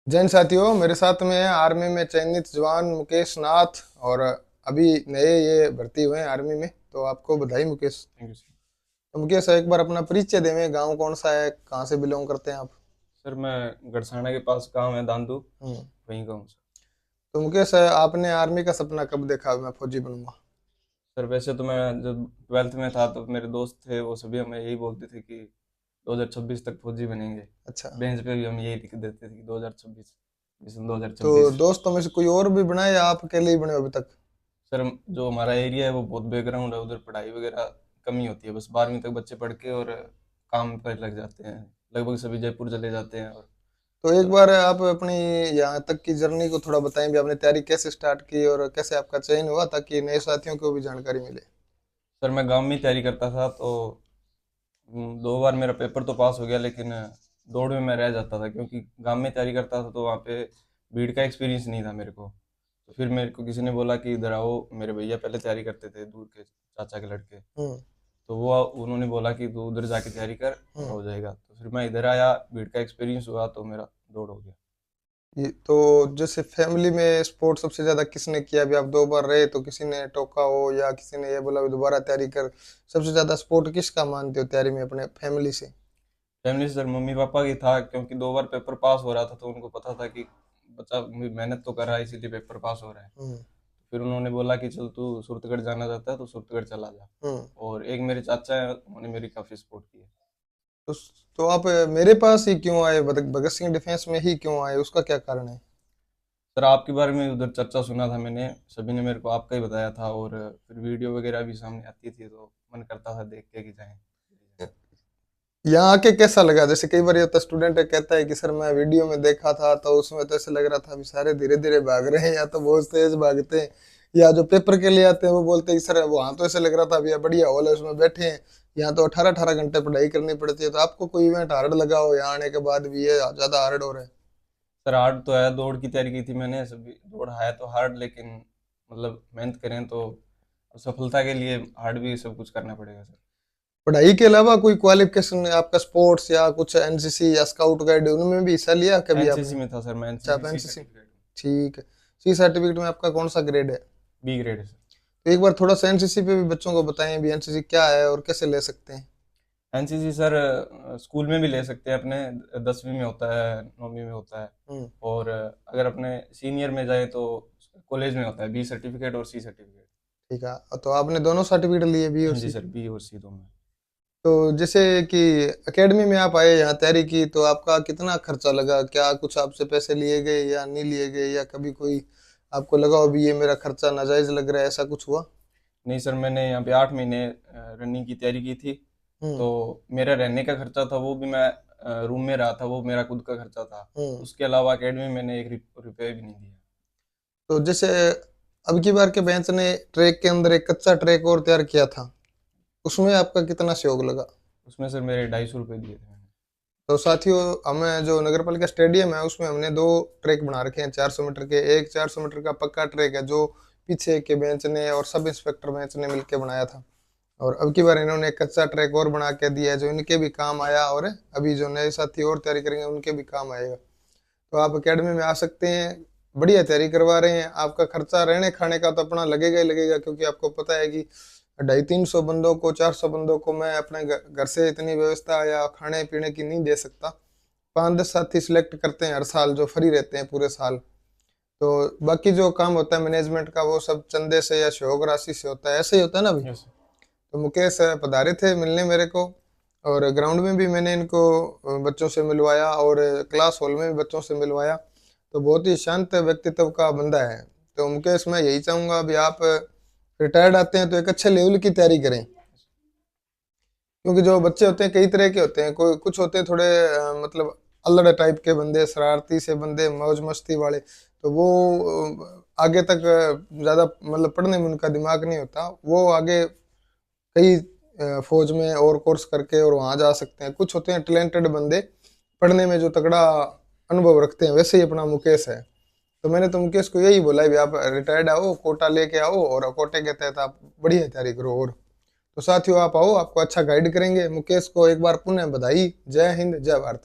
जैन साथियों, मेरे साथ में है आर्मी में चयनित जवान मुकेश नाथ। और अभी नए ये भर्ती हुए हैं आर्मी में, तो आपको बधाई मुकेश। Thank you sir. तो मुकेश, एक बार अपना परिचय देवें, गांव कौन सा है, कहाँ से बिलोंग करते हैं आप? सर मैं गड़साना के पास गांव है दांदू, हम्म। वहीं का हूँ सर। तो मुकेश, आपने आर्मी का सपना कब देखा, मैं फौजी बनूंगा? सर वैसे तो मैं जब 12th में था तो मेरे दोस्त थे, वो सभी हमें यही बोलते थे कि 2026 तक फौजी बनेंगे। अच्छा। बेंच पे भी हम यही लिख देते थे कि 2026 मिशन तो 2026। दोस्तों में से कोई और भी बना या आप अकेले ही बने हो अभी तक? सर जो हमारा एरिया है वो बहुत बैकग्राउंड है, उधर पढ़ाई वगैरह कमी होती है, बस 12वीं तक बच्चे पढ़ के और काम पर लग जाते हैं। लगभग सभी जयपुर चले जाते हैं। और तो एक बार आप अपनी यहाँ तक की जर्नी को थोड़ा बताएं भी, आपने तैयारी कैसे स्टार्ट की और कैसे आपका चयन हुआ, ताकि नए साथियों को भी जानकारी मिले। सर मैं गांव में ही तैयारी करता था, तो 2 बार मेरा पेपर तो पास हो गया, लेकिन दौड़ में मैं रह जाता था क्योंकि गांव में तैयारी करता था तो वहाँ पे भीड़ का एक्सपीरियंस नहीं था मेरे को। तो फिर मेरे को किसी ने बोला कि इधर आओ, मेरे भैया पहले तैयारी करते थे, दूर के चाचा के लड़के। हम्म। तो वो उन्होंने बोला कि तू उधर जाके तैयारी कर, हम्म। हो जाएगा। तो फिर मैं इधर आया, भीड़ का एक्सपीरियंस हुआ तो मेरा दौड़ हो गया। ये तो, जैसे फैमिली में स्पोर्ट सबसे ज्यादा किसने किया? भी आप 2 बार रहे, तो किसी ने टोका हो या किसी ने ये बोला भी दोबारा तैयारी कर? सबसे ज्यादा सपोर्ट किसका मानते हो तैयारी में, अपने फैमिली से? फैमिली से सर मम्मी पापा की था, क्योंकि 2 बार पेपर पास हो रहा था तो उनको पता था कि बच्चा मेहनत तो कर रहा है इसीलिए पेपर पास हो रहा है। हम्म। फिर उन्होंने बोला कि चल तू सूरतगढ़ जाना चाहता है तो सूरतगढ़ चला जा। हम्म। और एक मेरे चाचा है, उन्होंने मेरी काफ़ी सपोर्ट की है। तो तो आप मेरे पास ही क्यों आए, भगत सिंह डिफेंस में ही क्यों आए, उसका क्या कारण है? सर आपके बारे में उधर चर्चा सुना था मैंने, सभी ने मेरे को आपका ही बताया था, और फिर वीडियो वगैरह भी सामने आती थी तो मन करता था देख के कि जाएं। यहाँ आके कैसा लगा? जैसे कई बार ये तो स्टूडेंट कहता है कि सर मैं वीडियो में देखा था तो उसमें तो ऐसे लग रहा था अभी सारे धीरे धीरे भाग रहे हैं, या तो बहुत तेज भागते हैं, या जो पेपर के लिए आते हैं वो बोलते हैं कि सर वहां तो ऐसे लग रहा था अभी बढ़िया हॉल है उसमें बैठे हैं, यहाँ तो 18-18 घंटे पढ़ाई करनी पड़ती है। तो आपको कोई इवेंट हार्ड लगा हो यहाँ आने के बाद भी, ये ज्यादा हार्ड हो रहा है? सर हार्ड तो है, दौड़ की तैयारी की थी मैंने, सभी दौड़ है तो हार्ड, लेकिन मतलब मेहनत करें तो सफलता के लिए हार्ड भी सब कुछ करना पड़ेगा सर। पढ़ाई के अलावा कोई क्वालिफिकेशन आपका, स्पोर्ट्स या कुछ एनसीसी या स्काउट गाइड, उनमें भी हिस्सा लिया कभी आपने? एनसीसी में था सर, मैं अच्छा, एनसीसी आप सी एनसीसी। सर्टिफिकेट। ठीक है। सी सर्टिफिकेट में आपका कौन सा ग्रेड है? बी ग्रेड है सर। तो एक बार थोड़ा सा एनसीसी पे भी बच्चों को बताएं भी, एनसीसी क्या है और कैसे ले सकते हैं? एनसीसी सर स्कूल में भी ले सकते हैं अपने, 10वीं में होता है, 9वीं में होता है। हम्म। और अगर अपने सीनियर में जाए तो कॉलेज में होता है बी सर्टिफिकेट और सी सर्टिफिकेट। ठीक है, तो आपने दोनों सर्टिफिकेट लिए, बी और हाँ जी सी? सर, बी और सी दोनों। तो जैसे कि एकेडमी में आप आए, यहाँ तैयारी की, तो आपका कितना खर्चा लगा? क्या कुछ आपसे पैसे लिए गए या नहीं लिए गए, या कभी कोई आपको लगा हो भी ये मेरा खर्चा नाजायज लग रहा है, ऐसा कुछ हुआ? नहीं सर, मैंने यहाँ पे 8 महीने रनिंग की तैयारी की थी। हम्म। तो मेरा रहने का खर्चा था, वो भी मैं रूम में रहा था, वो मेरा खुद का खर्चा था। हम्म। उसके अलावा एकेडमी में मैंने एक रुपये भी नहीं दिया। तो जैसे अब की बार के बेंच ने ट्रैक के अंदर एक कच्चा ट्रैक और तैयार किया था, उसमें आपका कितना सहयोग लगा? उसमें सर मेरे 250 रुपये दिए थे मैंने। तो साथियों, हमें जो नगर पालिका स्टेडियम है उसमें हमने 2 ट्रैक बना रखे हैं 400 मीटर के। एक 400 मीटर का पक्का ट्रैक है जो पीछे के बेंच ने और सब इंस्पेक्टर बेंच ने मिलकर बनाया था। और अब की बार इन्होंने एक कच्चा ट्रैक और बना के दिया है जो इनके भी काम आया, और अभी जो नए साथी और तैयारी करेंगे उनके भी काम आएगा। तो आप एकेडमी में आ सकते हैं, बढ़िया तैयारी करवा रहे हैं। आपका खर्चा रहने खाने का तो अपना लगेगा ही लगेगा, क्योंकि आपको पता है कि 250-300 बंदों को, 400 बंदों को मैं अपने घर से इतनी व्यवस्था या खाने पीने की नहीं दे सकता। 5-10 साथी सिलेक्ट करते हैं हर साल जो फ्री रहते हैं पूरे साल। तो बाकी जो काम होता है मैनेजमेंट का, वो सब चंदे से या सहयोग राशि से होता है, ऐसे ही होता है ना भाई? यस। तो मुकेश पधारे थे मिलने मेरे को, और ग्राउंड में भी मैंने इनको बच्चों से मिलवाया, और क्लास हॉल में भी बच्चों से मिलवाया। तो बहुत ही शांत व्यक्तित्व का बंदा है। तो मुकेश, मैं यही चाहूंगा अभी आप रिटायर्ड आते हैं तो एक अच्छे लेवल की तैयारी करें, क्योंकि जो बच्चे होते हैं कई तरह के होते हैं। कोई कुछ होते हैं थोड़े मतलब अल्लड़ टाइप के बंदे, शरारती से बंदे, मौज मस्ती वाले। तो वो आगे तक ज्यादा मतलब पढ़ने में उनका दिमाग नहीं होता, वो आगे कई फौज में और कोर्स करके और वहां जा सकते हैं। कुछ होते हैं टैलेंटेड बंदे, पढ़ने में जो तगड़ा अनुभव रखते हैं, वैसे ही अपना मुकेश है। तो मैंने तो मुकेश को यही बोला है भी आप रिटायर्ड आओ, कोटा लेके आओ, और कोटे के तहत आप बढ़िया तैयारी करो। और तो साथियों, आप आओ, आपको अच्छा गाइड करेंगे। मुकेश को एक बार पुनः बधाई। जय हिंद, जय भारत।